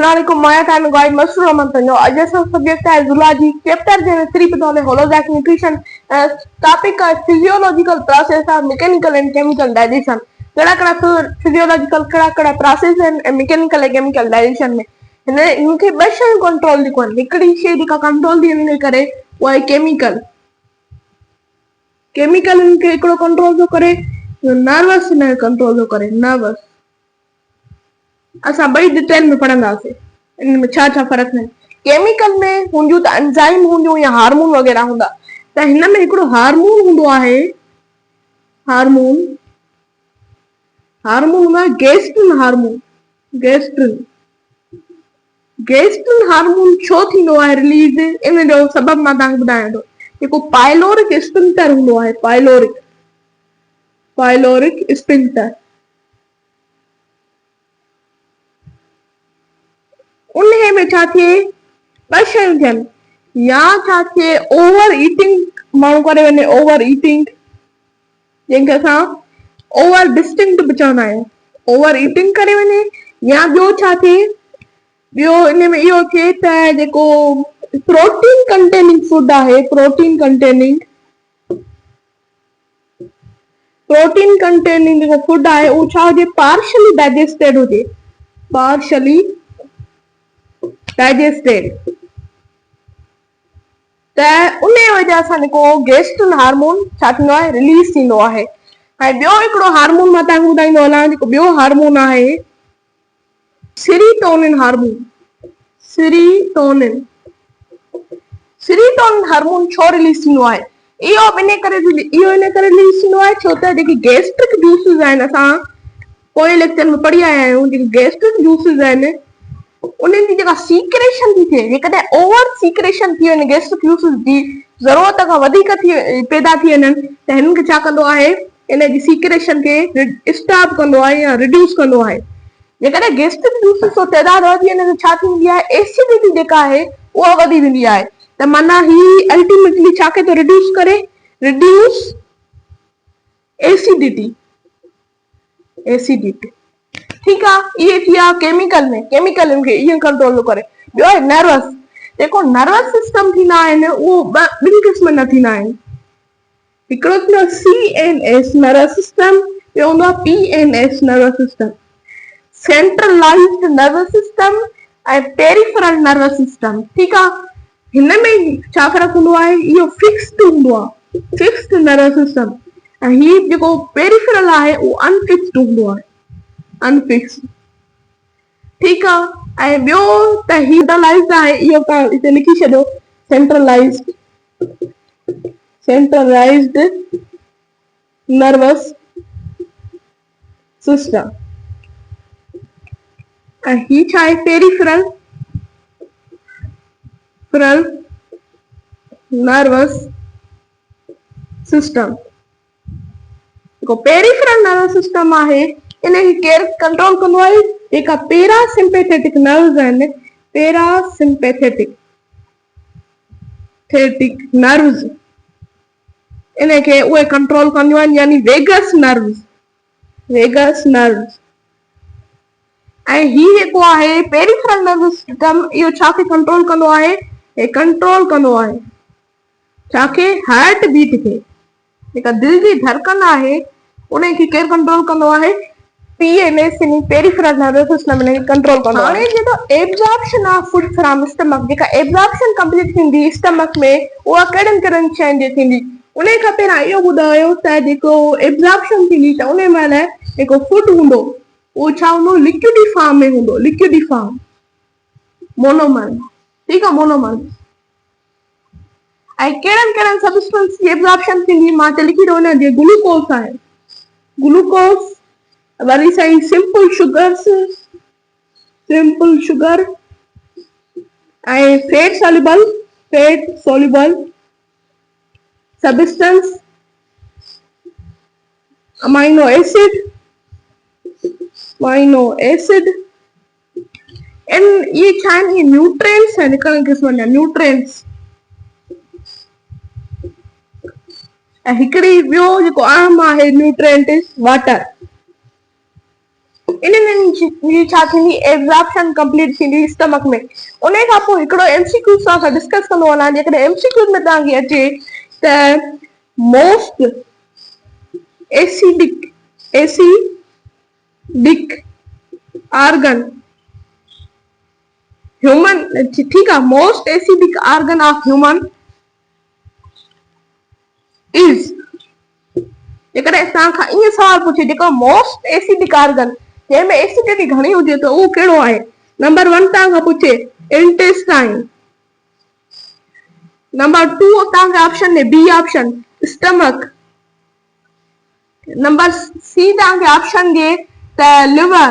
Maya and Guy Mushroom Antonio. I just subject as Zulaji, chapter 3 holozac nutrition as topic physiological process of mechanical and chemical digestion. Physiological process and mechanical and chemical digestion में इनके बस control दिखो लिकड़ी से दिखा control दिए करे वो है chemical इनके इकड़ो कंट्रोल जो करे नर्वस ने कंट्रोल जो करे नर्वस असा बड़ी डिटेल में पढ़ंदासीं इनमें छा छा फर्क है केमिकल में हुंदियूं त एंजाइम हुंदियूं या हार्मोन वगैरह हुंदा त हिन में हिकिड़ो हार्मोन हुंदो आहे हार्मोन हुंदो आहे गेस्ट्रिन हार्मोन छो थींदो आहे रिलीज इन जो सबब मां तव्हांखे ॿुधायां थो जेको पाइलोरिक स्पिंटर हुंदो आहे पाइलोरिक स्पिंटर उन्हें में छा थिए ॿ शयूं थियनि या छा थिए ओवर ईटिंग माण्हू करे वञे ओवर ईटिंग जंहिंखे असां ओवर डिस्टिंक्ट बि चवंदा आहियूं ओवर ईटिंग करे वञे या ॿियो छा थिए ॿियो इन में इहो थिए त जेको प्रोटीन कंटेनिंग फूड आहे प्रोटीन कंटेनिंग जेको फूड आहे उहो छा हुजे पार्शली डाइजेस्टेड हुजे त उन वजह सां जेको गेस्ट्रिन हार्मोन छा थींदो आहे रिलीज थींदो आहे ऐं ॿियो हिकिड़ो हार्मोन मां तव्हांखे ॿुधाईंदो हलां जेको ॿियो हार्मोन आहे सीरोटोनिन हार्मोन छो रिलीज थींदो आहे इहो इन करे रिलीज थींदो आहे छो त जेके गैस्ट्रिक जूसेस आहिनि असां पोइ लेक्चर में पढ़ी आया आहियूं जेके गैस्ट्रिक जूसेस आहिनि उन्हनि जी जेका सीक्रेशन थी थिए जेकॾहिं ओवर सीक्रेशन थी वञे गैस्ट्रिक जूसेस जी ज़रूरत खां वधीक पैदा थी वञनि त हिननि खे छा कंदो आहे इन जी सीक्रेशन खे स्टॉप कंदो आहे या रिड्यूस कंदो आहे जेकॾहिं गैस्ट्रिक जूसेस जो तइदाद वधी वञे त छा थींदी आहे एसिडिटी जेका आहे उहा वधी वेंदी आहे त माना ही अल्टीमेटली छा खे थो रिड्यूस एसिडिटी ठीक है ये थिया केमिकल खे इहो कंट्रोल थो करे ॿियो आहे नर्वस जेको नर्वस सिस्टम थींदा आहिनि उहो ॿिनि क़िस्मनि जा थींदा आहिनि हिकिड़ो थींदो आहे CNS नर्वस सिस्टम ॿियो हूंदो आहे PNS nervous system centralised nervous system ऐं पेरिफेरल नर्वस सिस्टम ठीक आहे हिन में छा फर्क हूंदो आहे इहो फिक्स्ड नर्वस सिस्टम ऐं ही जेको पेरिफेरल आहे उहो अनफिक्स्ड हूंदो आहे ठीक आहे ऐं ॿियो त ही सेंट्रलाइज्ड आहे इहो तव्हां हिते लिखी छॾियो सेंट्रलाइज्ड नर्वस सिस्टम ऐं ही छा आहे पेरिफेरल नर्वस सिस्टम जेको पेरिफेरल नर्वस सिस्टम आहे इनखे केरु कंट्रोल कंदो आहे जेका पैरासिम्पैथेटिक नर्व्स आहिनि नर्व्स इनखे उहे कंट्रोल कंदियूं आहिनि यानी वेगस नर्व्स ऐं ही जेको आहे पेरिफेरल नर्वस सिस्टम इहो छा खे कंट्रोल कंदो आहे छा खे हार्ट बीट खे जेका दिलि जी धड़कन आहे उनखे केरु कंट्रोल कंदो आहे PNS यानी पेरिफेरल नर्वस सिस्टम इनखे कंट्रोल कंदो आहे हाणे जेको absorption of food from stomach जेका एब्जॉर्प्शन कंप्लीट थींदी स्टमक में उहा कहिड़नि शयुनि जी थींदी उन खां पहिरियां इहो ॿुधायो त जेको एब्जॉर्प्शन थींदी त उन महिल जेको फूड हूंदो उहो छा हूंदो लिक्विडिफॉर्म में हूंदो मोनोमर ठीक आहे मोनोमर ऐं कहिड़नि सब्सटेंस जी एब्जॉर्प्शन थींदी मां त लिखी थो वञां जीअं ग्लूकोस वरी साईं सिंपल शुगर ऐं fat soluble substance amino acid in ये छा आहिनि इहे न्यूट्रिएंट्स आहिनि हिकिड़े क़िस्म जा न्यूट्रिएंट्स ऐं हिकिड़ी ॿियो जेको आम आहे न्यूट्रिएंट इज वाटर इन्हनि जी छा थींदी एब्जॉर्प्शन कंप्लीट थींदी स्टमक में। उन खां पोइ हिकिड़ो एमसीक्यू सां डिस्कस कंदो वञा। जेकॾहिं एमसीक्यू में तव्हांखे अचे त मोस्ट एसिडिक आर्गन ह्यूमन, ठीक है, most acidic organ of human is, जेकॾहिं तव्हांखां ईअं सवाल पुछे जेको मोस्ट एसिडिक आर्गन जंहिंमें एसिडिटी घणी हुजे त उहो कहिड़ो आहे? नंबर 1 तव्हांखां पुछे इंटेस्टाइन, नंबर 2 तव्हांखे ऑप्शन ॾे B option stomach, number C तव्हांखे ऑप्शन ॾे त लिवर,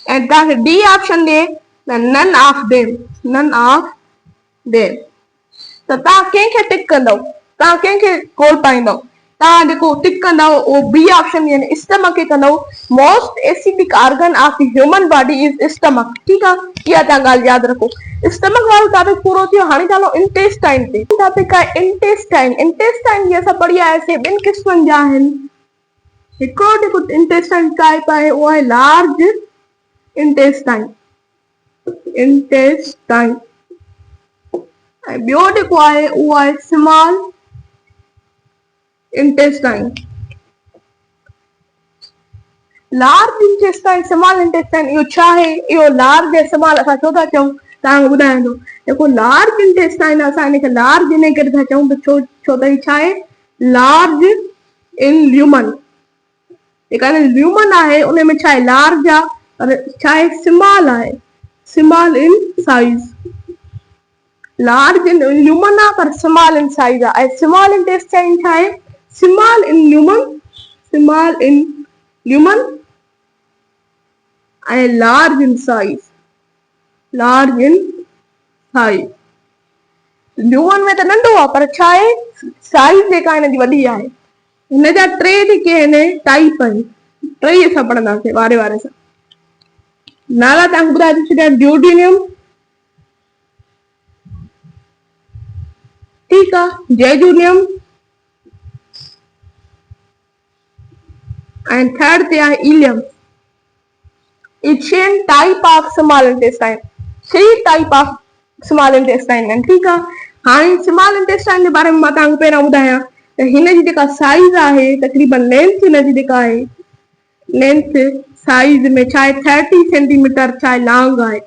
ऐं तव्हांखे डी ऑप्शन ॾे त नन ऑफ देम। त तव्हां कंहिंखे टिक कंदव, तव्हां कंहिंखे कोल पाईंदव? तव्हां जेको टिक कंदव उहो बी ऑप्शन यानी स्टमक खे कंदव। Most acidic organ of the human body is stomach. ठीक आहे, इहा तव्हां ॻाल्हि यादि रखो। स्टमक वारो टॉपिक पूरो थियो। हाणे था हलो इंटेस्टाइन ते। टॉपिक आहे इंटेस्टाइन। इंटेस्टाइन जी असां पढ़ी आयासीं 2 क़िस्मनि जा आहिनि। हिकिड़ो जेको इंटेस्टाइन टाइप आहे उहो आहे लार्ज इंटेस्टाइन, ऐं ॿियो जेको आहे उहो आहे small intestine. Large intestine, small intestine, इहो छा आहे? इहो लार्ज ऐं स्मॉल असां छो था चऊं तव्हांखे ॿुधाईंदो। जेको लार्ज इंटेस्टाइन आहे असां हिनखे लार्ज इन करे था चऊं त छो त ही छा आहे? Large in lumen. जेका ल्यूमन आहे उन में छा आहे? लार्ज आहे, पर छा आहे? स्मॉल आहे, small in size. Large in lumen आहे पर स्मॉल इन साइज आहे। ऐं स्मॉल इंटेस्टाइन छा आहे? स्मॉल इन ल्यूमन ऐं लार्ज इन साइज। ल्यूमन में त नंढो आहे पर छा आहे? साइज जेका हिन जी वॾी आहे। हिन जा 3 जेके आहिनि टाइप आहिनि, 3 असां पढ़ंदासीं वारे वारे सां। नाला तव्हांखे ॿुधाए थी छॾियां। ड्यूडेनियम, ठीक आहे, जेजुनियम, and third ते आहे इलियम। इचियन type of small intestine. 3 type of small intestine आहिनि। ठीक आहे, हाणे स्मॉल इंटेस्टाइन जे बारे में मां तव्हांखे पहिरियों ॿुधायां त हिन जी जेका साइज आहे तक़रीबन लेंथ हिन जी जेका आहे लेंथ साइज में छा आहे? 30 सेंटीमीटर छा आहे? लॉन्ग आहे।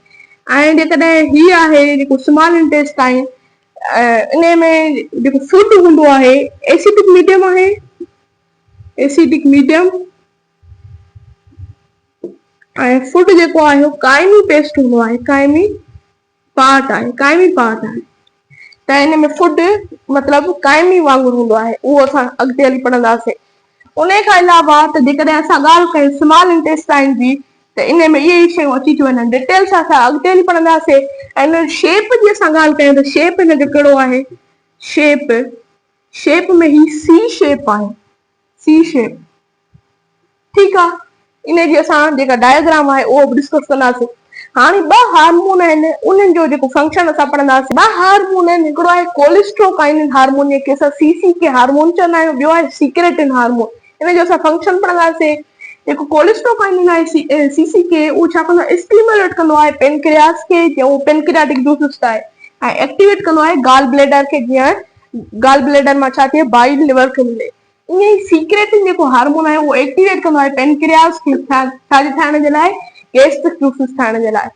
ऐं जेकॾहिं ही आहे जेको स्मॉल इंटेस्टाइन, इन में जेको फूड हूंदो आहे एसिडिक मीडियम आहे, एसिडिक मीडियम, ऐं फूड जेको आहे उहो काइमी पेस्ट हूंदो आहे, काइमी पार्ट आहे। त हिन में फूड मतिलबु काइमी वांगुरु हूंदो आहे। उहो असां अॻिते हली पढ़ंदासीं। उन खां अलावा त जेकॾहिं असां ॻाल्हि कयूं स्मॉल इंटेस्टाइन जी त इन में इहे ई शयूं अची थियूं वञनि। डिटेल सां असां अॻिते हली पढ़ंदासीं। ऐं हिन शेप जी असां ॻाल्हि कयूं त शेप हिन जो कहिड़ो आहे? शेप में ही सी शेप आहे, सी शेप। ठीक आहे, इन जी असां जेका डायग्राम आहे उहो बि डिस्कस कंदासीं। हाणे 2 हार्मोन आहिनि, उन्हनि जो जेको फंक्शन असां पढ़ंदासीं। 2 हार्मोन आहिनि, हिकिड़ो आहे कोलेस्ट्रोकाइनिन हार्मोन जंहिंखे असां सीसीके हार्मोन चवंदा आहियूं, ॿियो आहे सीक्रेटिन हार्मोन। इन जो असां फंक्शन पढ़ंदासीं। जेको कोलेस्ट्रोकाइनिन आहे सीसीके, उहो छा कंदो आहे? स्टिमुलेट कंदो आहे पेनक्रियास खे, जो पेनक्रियाटिक जूसेस ठाहे, ऐं एक्टिवेट कंदो आहे गॉल ब्लैडर खे, जीअं गॉल ब्लैडर मां छा थिए? बाइल लिवर खे मिले। ईअं ई सीक्रेटिन जेको हार्मोन आहे उहो एक्टिवेट कंदो आहे पेनक्रियास खे छाजे ठाहिण जे लाइ? गैस्ट्रिक जूसेस ठाहिण जे लाइ।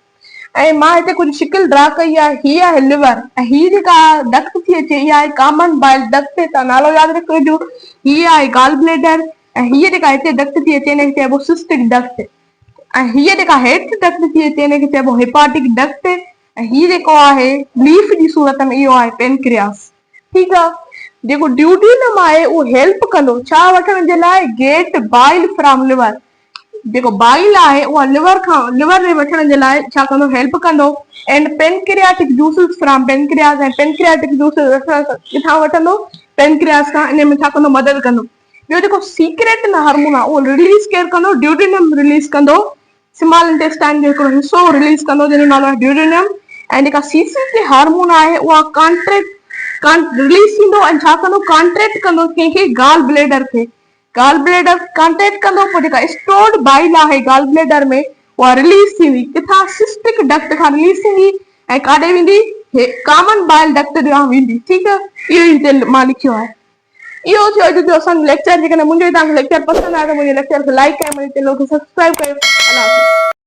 ऐं मां हिते कुझु शिकिल ड्रा कई आहे। हीअ आहे लिवर, ऐं हीअ जेका डक्ट थी अचे इहा आहे कॉमन बाइल डक्ट। तव्हां नालो यादि रखिजो। हीअ आहे गॉल ब्लैडर, ऐं हीअ जेका हिते डक्ट थी अचे हिनखे चइबो सिस्टिक डक्ट, ऐं हीअ जेका हेठि डक्ट थी अचे हिनखे चइबो हेपाटिक डक्ट, ऐं हीअ जेको आहे लीफ जी सूरत में इहो आहे पेनक्रियास। ठीक आहे, जेको ड्यूडेनम आहे उहो हेल्प कंदो छा वठण जे लाइ? Get bile from liver. जेको बाइल आहे उहा लिवर में वठण जे लाइ छा कंदो? हेल्प कंदो। And pancreatic juices from pancreas, ऐं पेनक्रियाटिक जूसेस किथां वठंदो? पेनक्रियास खां। इन में छा कंदो? मदद कंदो। ॿियो जेको सीक्रेटिन हार्मोन आहे उहो रिलीज केरु कंदो? ड्यूडेनम रिलीज कंदो। स्मॉल इंटेस्टाइन जो हिकिड़ो हिसो रिलीज कंदो जंहिंजो नालो आहे ड्यूडेनम। ऐं जेका सीसीके हार्मोन आहे उहा रिलीज थींदो ऐं छा कंदो? कॉन्ट्रैक्ट कंदो कंहिंखे? गॉल ब्लैडर खे। गाल ब्लेडर कॉन्टेक्ट कंदो, पोइ जेका स्टोर्ड बाइल आहे गाल ब्लेडर में उहा रिलीज थींदी, किथां सिस्टिक डक्ट खां रिलीज थींदी ऐं काॾे वेंदी, कॉमन बाइल डक्ट ॾांहुं वेंदी। ठीकु आहे, इहो ई हिते मां लिखियो आहे। इहो थियो अॼु जो असांजो लेक्चर। जेकॾहिं मुंहिंजो तव्हांखे लेक्चर पसंदि आहे त मुंहिंजे लेक्चर खे लाइक कयो, मुंहिंजे चैनल खे सब्सक्राइब कयो। अल्लाह हाफ़िज़।